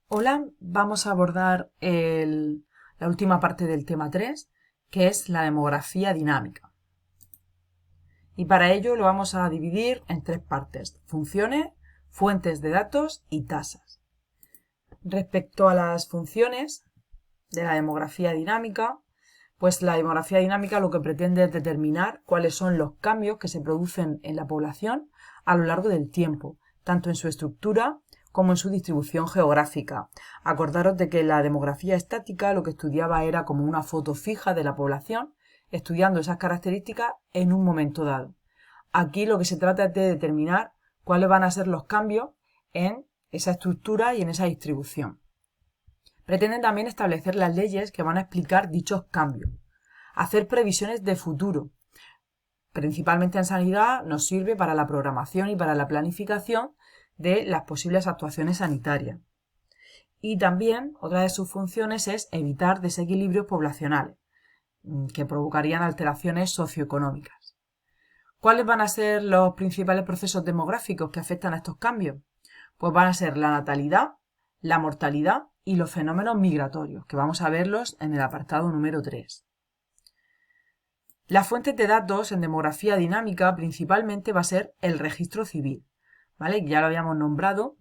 Hola, vamos a abordar la última parte del tema 3, que es la demografía dinámica. Y para ello lo vamos a dividir en tres partes: funciones, fuentes de datos y tasas. Respecto a las funciones de la demografía dinámica, pues la demografía dinámica lo que pretende es determinar cuáles son los cambios que se producen en la población a lo largo del tiempo, tanto en su estructura como en su distribución geográfica. Acordaros de que la demografía estática lo que estudiaba era como una foto fija de la población, estudiando esas características en un momento dado. Aquí lo que se trata es de determinar cuáles van a ser los cambios en esa estructura y en esa distribución. Pretenden también establecer las leyes que van a explicar dichos cambios. Hacer previsiones de futuro. Principalmente en sanidad nos sirve para la programación y para la planificación de las posibles actuaciones sanitarias. Y también otra de sus funciones es evitar desequilibrios poblacionales que provocarían alteraciones socioeconómicas. ¿Cuáles van a ser los principales procesos demográficos que afectan a estos cambios? Pues van a ser la natalidad, la mortalidad y los fenómenos migratorios, que vamos a verlos en el apartado número 3. Las fuentes de datos en demografía dinámica principalmente va a ser el registro civil, ¿vale? Ya lo habíamos nombrado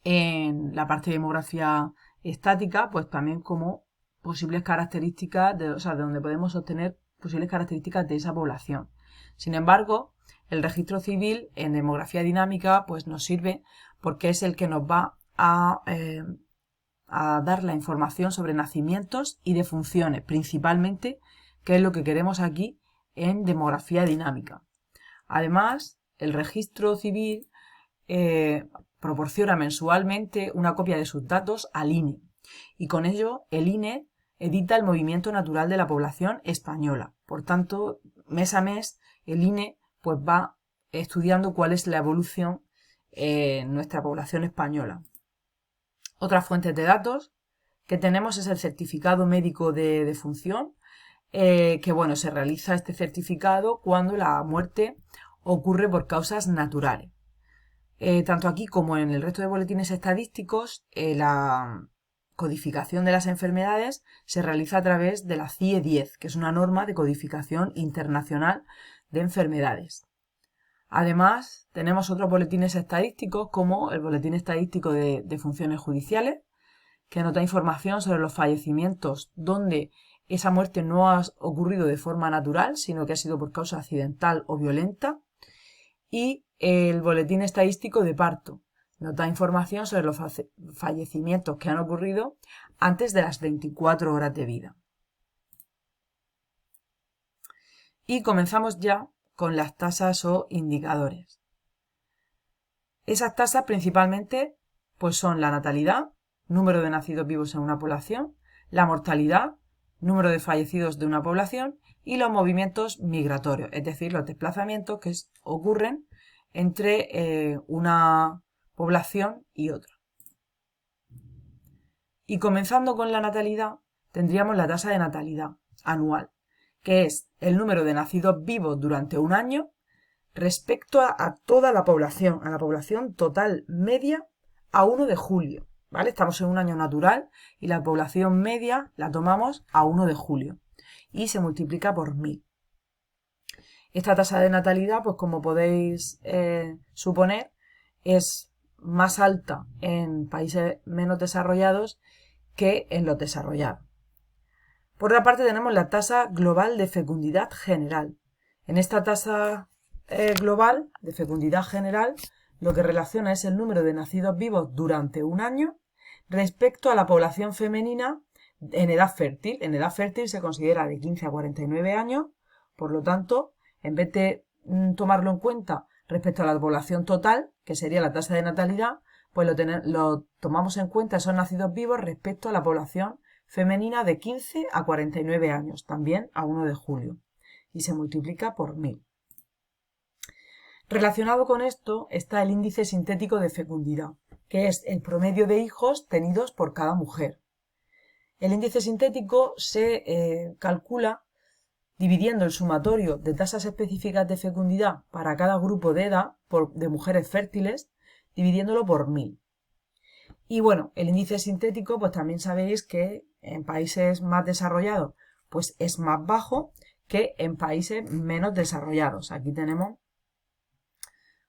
en la parte de demografía estática, pues también como posibles características, de donde podemos obtener posibles características de esa población. Sin embargo, el registro civil en demografía dinámica pues nos sirve porque es el que nos va a dar la información sobre nacimientos y defunciones, principalmente, que es lo que queremos aquí en demografía dinámica. Además, el registro civil proporciona mensualmente una copia de sus datos al INE, y con ello el INE edita el movimiento natural de la población española. Por tanto, mes a mes el INE pues va estudiando cuál es la evolución en nuestra población española. Otras fuentes de datos que tenemos es el certificado médico de defunción, que bueno, se realiza este certificado cuando la muerte ocurre por causas naturales. Tanto aquí como en el resto de boletines estadísticos, la codificación de las enfermedades se realiza a través de la CIE 10, que es una norma de codificación internacional de enfermedades. Además, tenemos otros boletines estadísticos, como el boletín estadístico de funciones judiciales, que anota información sobre los fallecimientos donde esa muerte no ha ocurrido de forma natural, sino que ha sido por causa accidental o violenta. Y el boletín estadístico de parto nos da información sobre los fallecimientos que han ocurrido antes de las 24 horas de vida. Y comenzamos ya con las tasas o indicadores. Esas tasas principalmente pues son la natalidad, número de nacidos vivos en una población, la mortalidad, número de fallecidos de una población, y los movimientos migratorios, es decir, los desplazamientos que ocurren entre una población y otra. Y comenzando con la natalidad, tendríamos la tasa de natalidad anual, que es el número de nacidos vivos durante un año respecto a toda la población, a la población total media a 1 de julio, ¿vale? Estamos en un año natural y la población media la tomamos a 1 de julio y se multiplica por 1000. Esta tasa de natalidad, pues como podéis suponer, es más alta en países menos desarrollados que en los desarrollados. Por otra parte, tenemos la tasa global de fecundidad general. En esta tasa global de fecundidad general, lo que relaciona es el número de nacidos vivos durante un año respecto a la población femenina en edad fértil. En edad fértil se considera de 15 a 49 años, por lo tanto, en vez de tomarlo en cuenta respecto a la población total, que sería la tasa de natalidad, pues lo tomamos en cuenta esos nacidos vivos respecto a la población femenina de 15 a 49 años, también a 1 de julio, y se multiplica por 1000. Relacionado con esto está el índice sintético de fecundidad, que es el promedio de hijos tenidos por cada mujer. El índice sintético se calcula dividiendo el sumatorio de tasas específicas de fecundidad para cada grupo de edad de mujeres fértiles, dividiéndolo por 1000. Y bueno, el índice sintético, pues también sabéis que en países más desarrollados, pues es más bajo que en países menos desarrollados. Aquí tenemos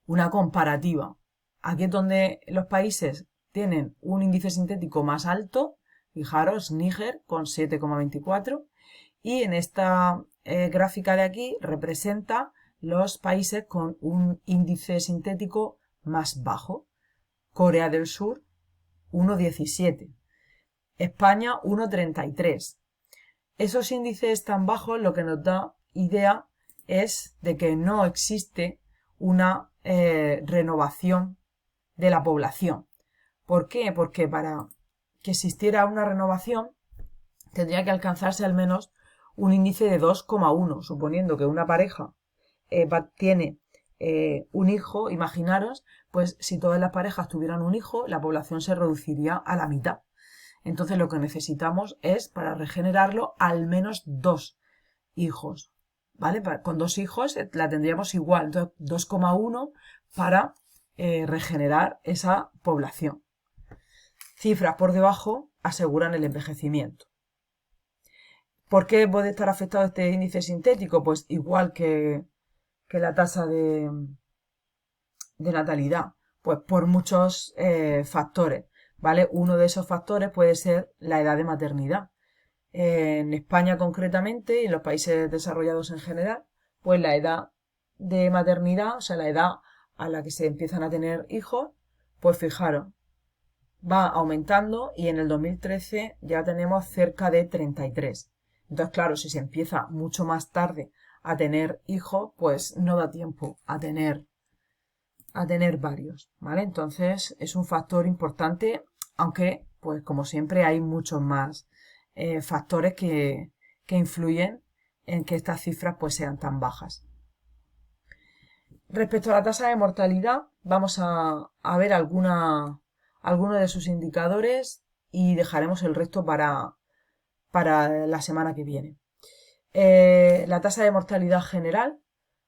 una comparativa. Aquí es donde los países tienen un índice sintético más alto. Fijaros, Níger con 7,24. Y en esta gráfica de aquí representa los países con un índice sintético más bajo. Corea del Sur, 1,17. España, 1,33. Esos índices tan bajos lo que nos da idea es de que no existe una renovación de la población. ¿Por qué? Porque para que existiera una renovación tendría que alcanzarse al menos un índice de 2,1, suponiendo que una pareja tiene un hijo, imaginaros, pues si todas las parejas tuvieran un hijo, la población se reduciría a la mitad. Entonces lo que necesitamos es, para regenerarlo, al menos 2 hijos, ¿vale? Con 2 hijos la tendríamos igual, entonces 2,1 para regenerar esa población. Cifras por debajo aseguran el envejecimiento. ¿Por qué puede estar afectado este índice sintético? Pues igual que la tasa de natalidad, pues por muchos factores, ¿vale? Uno de esos factores puede ser la edad de maternidad. En España concretamente y en los países desarrollados en general, pues la edad de maternidad, o sea, la edad a la que se empiezan a tener hijos, pues fijaros, va aumentando y en el 2013 ya tenemos cerca de 33. Entonces, claro, si se empieza mucho más tarde a tener hijos, pues no da tiempo a tener varios, ¿vale? Entonces es un factor importante, aunque, pues como siempre, hay muchos más factores que influyen en que estas cifras pues sean tan bajas. Respecto a la tasa de mortalidad, vamos a ver algunos de sus indicadores y dejaremos el resto para la semana que viene. La tasa de mortalidad general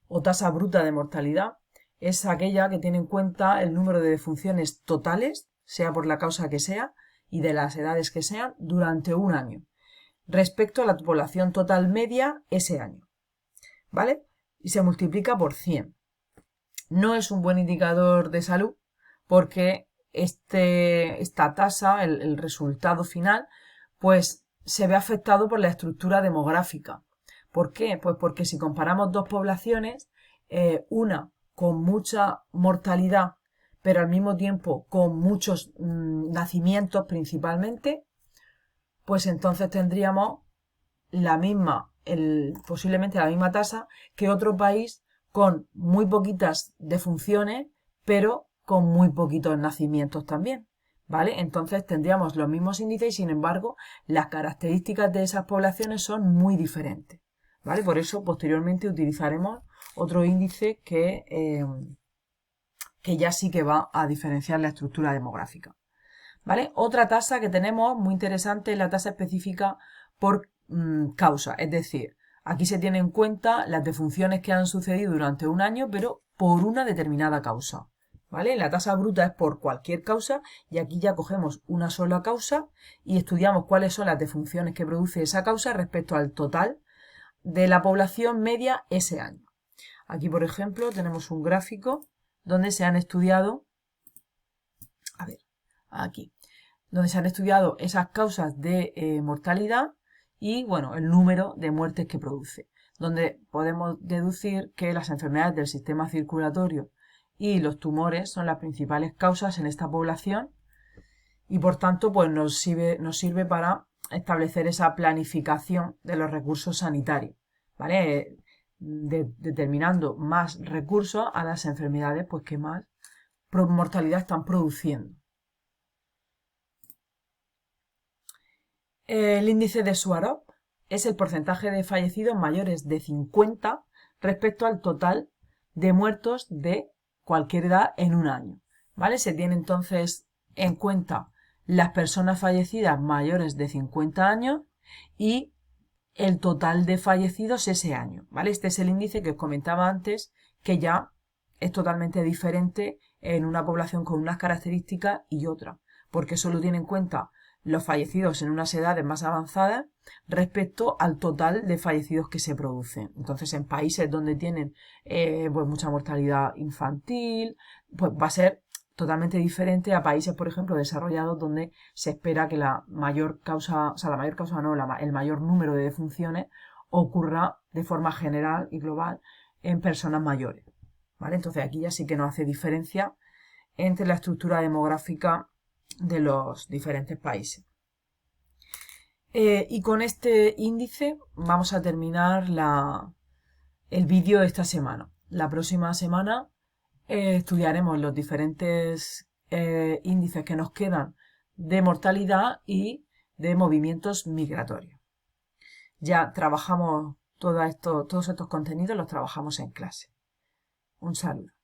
o tasa bruta de mortalidad es aquella que tiene en cuenta el número de defunciones totales, sea por la causa que sea y de las edades que sean, durante un año, respecto a la población total media ese año, ¿vale? Y se multiplica por 100. No es un buen indicador de salud porque esta tasa, el resultado final, pues se ve afectado por la estructura demográfica. ¿Por qué? Pues porque si comparamos dos poblaciones, una con mucha mortalidad, pero al mismo tiempo con muchos nacimientos principalmente, pues entonces tendríamos posiblemente la misma tasa que otro país con muy poquitas defunciones, pero con muy poquitos nacimientos también, ¿vale? Entonces tendríamos los mismos índices y, sin embargo, las características de esas poblaciones son muy diferentes, ¿vale? Por eso, posteriormente utilizaremos otro índice que ya sí que va a diferenciar la estructura demográfica, ¿vale? Otra tasa que tenemos muy interesante es la tasa específica por causa, es decir, aquí se tiene en cuenta las defunciones que han sucedido durante un año, pero por una determinada causa, ¿vale? La tasa bruta es por cualquier causa y aquí ya cogemos una sola causa y estudiamos cuáles son las defunciones que produce esa causa respecto al total de la población media ese año. Aquí, por ejemplo, tenemos un gráfico donde se han estudiado, donde se han estudiado esas causas de mortalidad y, bueno, el número de muertes que produce, donde podemos deducir que las enfermedades del sistema circulatorio y los tumores son las principales causas en esta población y, por tanto, pues nos sirve para establecer esa planificación de los recursos sanitarios, ¿vale? Determinando más recursos a las enfermedades pues que más mortalidad están produciendo. El índice de Suarov es el porcentaje de fallecidos mayores de 50 respecto al total de muertos de cualquier edad en un año, ¿vale? Se tiene entonces en cuenta las personas fallecidas mayores de 50 años y el total de fallecidos ese año, ¿vale? Este es el índice que os comentaba antes, que ya es totalmente diferente en una población con unas características y otra. porque solo tiene en cuenta los fallecidos en unas edades más avanzadas respecto al total de fallecidos que se producen. Entonces, en países donde tienen pues mucha mortalidad infantil, pues va a ser totalmente diferente a países, por ejemplo, desarrollados donde se espera que la mayor causa, o sea, la mayor causa no, el mayor número de defunciones ocurra de forma general y global en personas mayores. ¿Vale? Entonces aquí ya sí que nos hace diferencia entre la estructura demográfica de los diferentes países. Y con este índice vamos a terminar el vídeo de esta semana. La próxima semana estudiaremos los diferentes índices que nos quedan de mortalidad y de movimientos migratorios. Ya trabajamos todos estos contenidos, los trabajamos en clase. Un saludo.